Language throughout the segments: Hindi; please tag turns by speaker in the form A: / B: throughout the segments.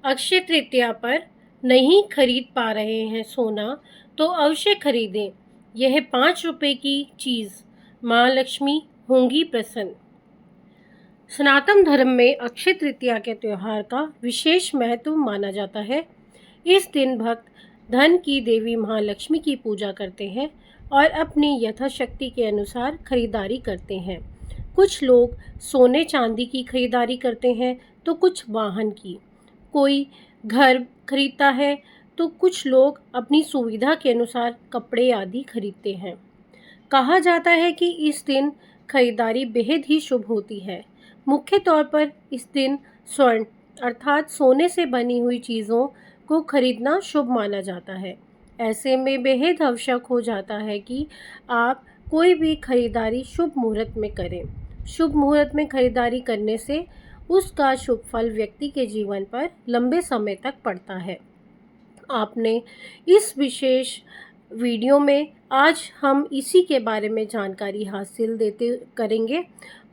A: अक्षय तृतीया पर नहीं खरीद पा रहे हैं सोना तो अवश्य खरीदें। यह 5 रुपए की चीज़ माँ लक्ष्मी होंगी प्रसन्न। सनातन धर्म में अक्षय तृतीया के त्योहार का विशेष महत्व माना जाता है। इस दिन भक्त धन की देवी महालक्ष्मी की पूजा करते हैं और अपनी यथाशक्ति के अनुसार खरीदारी करते हैं। कुछ लोग सोने चांदी की खरीदारी करते हैं तो कुछ वाहन की। कोई घर खरीदता है तो कुछ लोग अपनी सुविधा के अनुसार कपड़े आदि खरीदते हैं। कहा जाता है कि इस दिन खरीदारी बेहद ही शुभ होती है। मुख्य तौर पर इस दिन स्वर्ण अर्थात सोने से बनी हुई चीज़ों को खरीदना शुभ माना जाता है। ऐसे में बेहद आवश्यक हो जाता है कि आप कोई भी खरीदारी शुभ मुहूर्त में करें। शुभ मुहूर्त में खरीदारी करने से उसका शुभ फल व्यक्ति के जीवन पर लंबे समय तक पड़ता है। आपने इस विशेष वीडियो में आज हम इसी के बारे में जानकारी हासिल करेंगे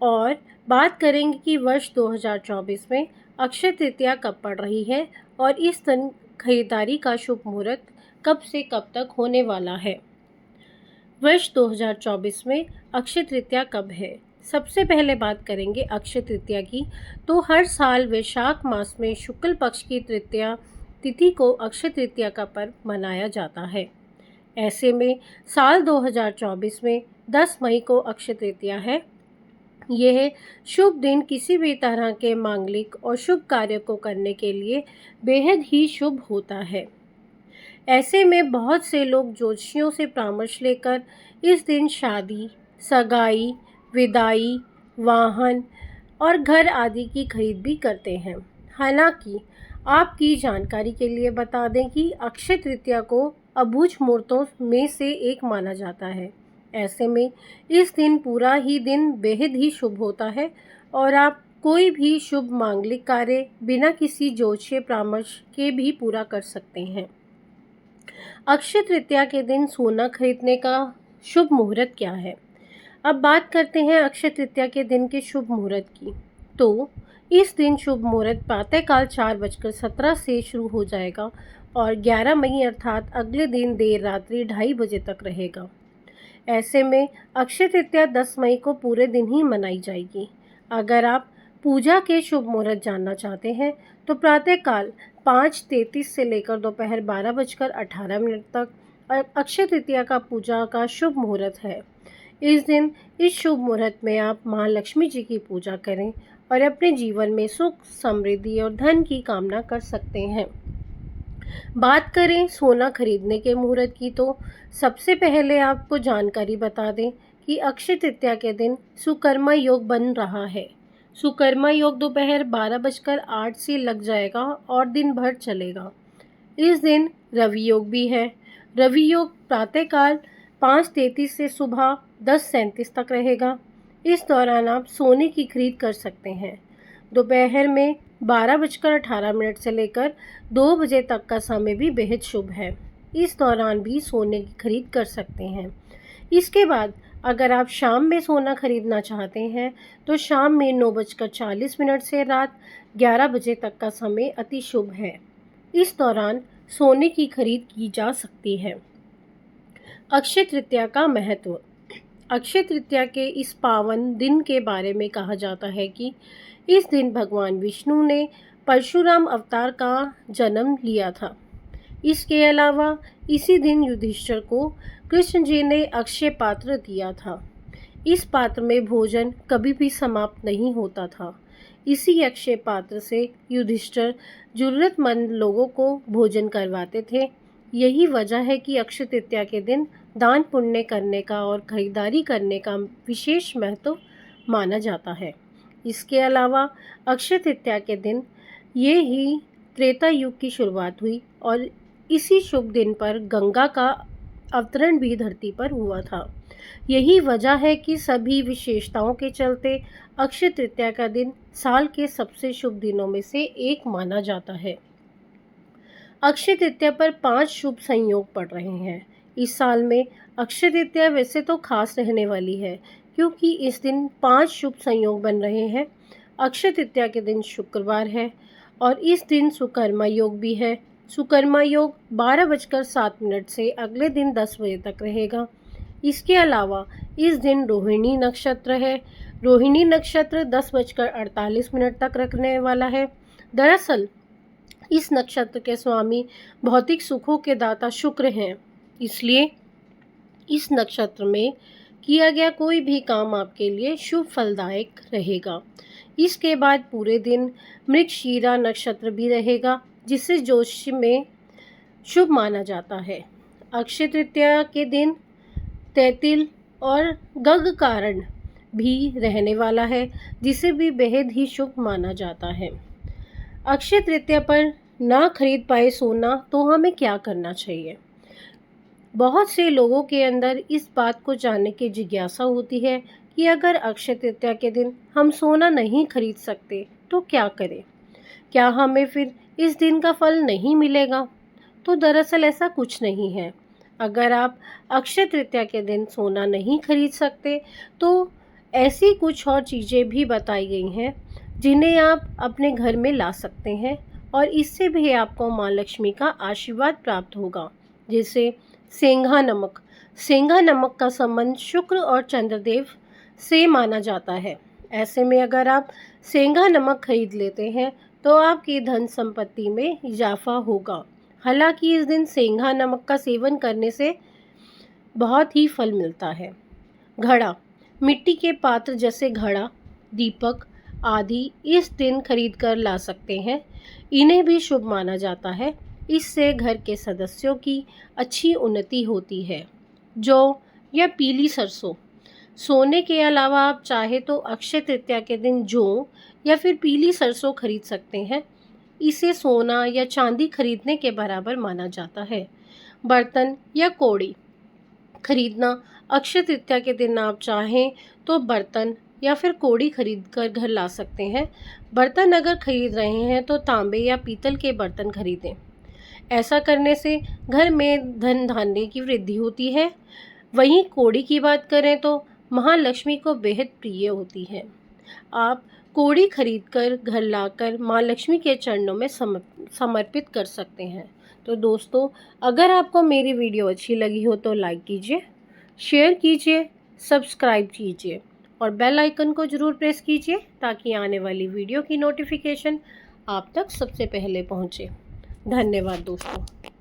A: और बात करेंगे कि वर्ष 2024 में अक्षय तृतीया कब पड़ रही है और इस दिन खरीदारी का शुभ मुहूर्त कब से कब तक होने वाला है। वर्ष 2024 में अक्षय तृतीया कब है? सबसे पहले बात करेंगे अक्षय तृतीया की। तो हर साल वैशाख मास में शुक्ल पक्ष की तृतीया तिथि को अक्षय तृतीया का पर्व मनाया जाता है। ऐसे में साल 2024 में 10 मई को अक्षय तृतीया है। यह शुभ दिन किसी भी तरह के मांगलिक और शुभ कार्य को करने के लिए बेहद ही शुभ होता है। ऐसे में बहुत से लोग ज्योतिषियों से परामर्श लेकर इस दिन शादी, सगाई, विदाई, वाहन और घर आदि की खरीद भी करते हैं। हालांकि आपकी जानकारी के लिए बता दें कि अक्षय तृतीया को अबुझ मुहूर्तों में से एक माना जाता है। ऐसे में इस दिन पूरा ही दिन बेहद ही शुभ होता है और आप कोई भी शुभ मांगलिक कार्य बिना किसी ज्योतिषीय परामर्श के भी पूरा कर सकते हैं। अक्षय तृतीया के दिन सोना खरीदने का शुभ मुहूर्त क्या है? अब बात करते हैं अक्षय तृतीया के दिन के शुभ मुहूर्त की। तो इस दिन शुभ मुहूर्त प्रातःकाल 4:17 से शुरू हो जाएगा और 11 मई अर्थात अगले दिन देर रात्रि 2:30 बजे तक रहेगा। ऐसे में अक्षय तृतीया 10 मई को पूरे दिन ही मनाई जाएगी। अगर आप पूजा के शुभ मुहूर्त जानना चाहते हैं तो प्रातःकाल 5:33 से लेकर दोपहर 12:18 तक अक्षय तृतीया का पूजा का शुभ मुहूर्त है। इस दिन इस शुभ मुहूर्त में आप महालक्ष्मी जी की पूजा करें और अपने जीवन में सुख, समृद्धि और धन की कामना कर सकते हैं। बात करें सोना खरीदने के मुहूर्त की तो सबसे पहले आपको जानकारी बता दें कि अक्षय तृतीया के दिन सुकर्मा योग बन रहा है। सुकर्मा योग दोपहर 12:08 से लग जाएगा और दिन भर चलेगा। इस दिन रवि योग भी है। रवि योग प्रातःकाल 5:33 से सुबह 10:37 तक रहेगा। इस दौरान आप सोने की खरीद कर सकते हैं। दोपहर में 12:18 से लेकर 2 बजे तक का समय भी बेहद शुभ है। इस दौरान भी सोने की खरीद कर सकते हैं। इसके बाद अगर आप शाम में सोना खरीदना चाहते हैं तो शाम में 9:40 से रात 11 बजे तक का समय अति शुभ है। इस दौरान सोने की खरीद की जा सकती है। अक्षय तृतीया का महत्व। अक्षय तृतीया के इस पावन दिन के बारे में कहा जाता है कि इस दिन भगवान विष्णु ने परशुराम अवतार का जन्म लिया था। इसके अलावा इसी दिन युधिष्ठिर को कृष्ण जी ने अक्षय पात्र दिया था। इस पात्र में भोजन कभी भी समाप्त नहीं होता था। इसी अक्षय पात्र से युधिष्ठिर जरूरतमंद लोगों को भोजन करवाते थे। यही वजह है कि अक्षय तृतीया के दिन दान पुण्य करने का और खरीदारी करने का विशेष महत्व माना जाता है। इसके अलावा अक्षय तृतीया के दिन ये ही त्रेता युग की शुरुआत हुई और इसी शुभ दिन पर गंगा का अवतरण भी धरती पर हुआ था। यही वजह है कि सभी विशेषताओं के चलते अक्षय तृतीया का दिन साल के सबसे शुभ दिनों में से एक माना जाता है। अक्षय तृतीया पर 5 शुभ संयोग पड़ रहे हैं। इस साल में अक्षय तृतीया वैसे तो खास रहने वाली है क्योंकि इस दिन 5 शुभ संयोग बन रहे हैं। अक्षय तृतीया के दिन शुक्रवार है और इस दिन सुकर्मा योग भी है। सुकर्मा योग 12:07 से अगले दिन 10 बजे तक रहेगा। इसके अलावा इस दिन रोहिणी नक्षत्र है। रोहिणी नक्षत्र 10:48 तक रखने वाला है। दरअसल इस नक्षत्र के स्वामी भौतिक सुखों के दाता शुक्र हैं, इसलिए इस नक्षत्र में किया गया कोई भी काम आपके लिए शुभ फलदायक रहेगा। इसके बाद पूरे दिन मृगशीरा नक्षत्र भी रहेगा, जिसे ज्योतिष में शुभ माना जाता है। अक्षय तृतीया के दिन तैतिल और गग कारण भी रहने वाला है, जिसे भी बेहद ही शुभ माना जाता है। अक्षय तृतीया पर ना खरीद पाए सोना तो हमें क्या करना चाहिए? बहुत से लोगों के अंदर इस बात को जानने की जिज्ञासा होती है कि अगर अक्षय तृतीया के दिन हम सोना नहीं खरीद सकते तो क्या करें? क्या हमें फिर इस दिन का फल नहीं मिलेगा? तो दरअसल ऐसा कुछ नहीं है। अगर आप अक्षय तृतीया के दिन सोना नहीं खरीद सकते तो ऐसी कुछ और चीज़ें भी बताई गई हैं जिन्हें आप अपने घर में ला सकते हैं और इससे भी आपको माँ लक्ष्मी का आशीर्वाद प्राप्त होगा। जैसे सेंधा नमक। सेंधा नमक का संबंध शुक्र और चंद्रदेव से माना जाता है। ऐसे में अगर आप सेंधा नमक खरीद लेते हैं तो आपकी धन संपत्ति में इजाफा होगा। हालांकि इस दिन सेंधा नमक का सेवन करने से बहुत ही फल मिलता है। घड़ा। मिट्टी के पात्र जैसे घड़ा, दीपक आदि इस दिन खरीद कर ला सकते हैं। इन्हें भी शुभ माना जाता है। इससे घर के सदस्यों की अच्छी उन्नति होती है। जौ या पीली सरसों। सोने के अलावा आप चाहे तो अक्षय तृतीया के दिन जौ या फिर पीली सरसों खरीद सकते हैं। इसे सोना या चांदी खरीदने के बराबर माना जाता है। बर्तन या कौड़ी खरीदना। अक्षय तृतीया के दिन आप चाहें तो बर्तन या फिर कौड़ी खरीद कर घर ला सकते हैं। बर्तन अगर खरीद रहे हैं तो तांबे या पीतल के बर्तन खरीदें। ऐसा करने से घर में धन धान्य की वृद्धि होती है। वहीं कौड़ी की बात करें तो महालक्ष्मी को बेहद प्रिय होती है। आप कौड़ी खरीदकर घर लाकर माँ लक्ष्मी के चरणों में समर्पित कर सकते हैं। तो दोस्तों, अगर आपको मेरी वीडियो अच्छी लगी हो तो लाइक कीजिए, शेयर कीजिए, सब्सक्राइब कीजिए और बेल आइकन को ज़रूर प्रेस कीजिए ताकि आने वाली वीडियो की नोटिफिकेशन आप तक सबसे पहले पहुँचे। धन्यवाद दोस्तों।